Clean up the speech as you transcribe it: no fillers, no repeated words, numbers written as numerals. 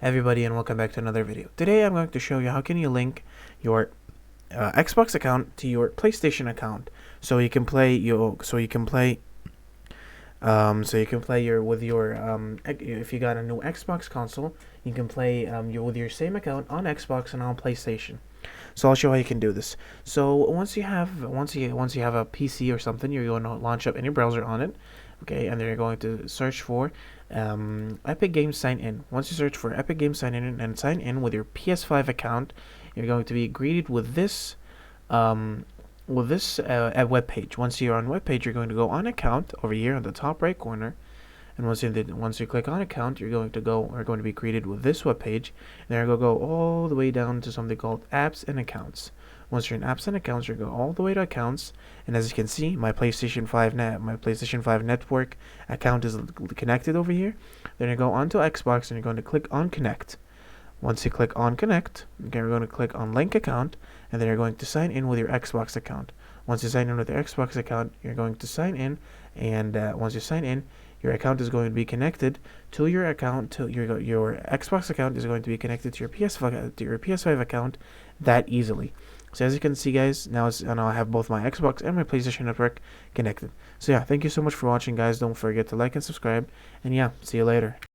Everybody, and welcome back to another video. Today I'm going to show you how can you link your Xbox account to your PlayStation account so you can play if you got a new Xbox console, you can play with your same account on Xbox and on PlayStation. So I'll show you how you can do this. So once you have a PC or something, you're going to launch up any browser on it, okay, and then you're going to search for Epic Games Sign In. Once you search for Epic Games Sign In and sign in with your PS5 account, you're going to be greeted with this web page. Once you're on web page, you're going to go on account over here on the top right corner. And once you click on account, we're going to be greeted with this web page. And then you're going to go all the way down to something called apps and accounts. Once you're in apps and accounts, you're going to go all the way to accounts. And as you can see, my PlayStation 5 network account is connected over here. Then you go onto Xbox and you're going to click on connect. Once you click on connect, okay, we're going to click on link account, and then you're going to sign in with your Xbox account. Once you sign in with your Xbox account, you're going to sign in, and once you sign in, your account is going to be connected to your account. Your Xbox account is going to be connected to your PS5 account that easily. So as you can see, guys, now I have both my Xbox and my PlayStation network connected. So yeah, thank you so much for watching, guys. Don't forget to like and subscribe, and yeah, see you later.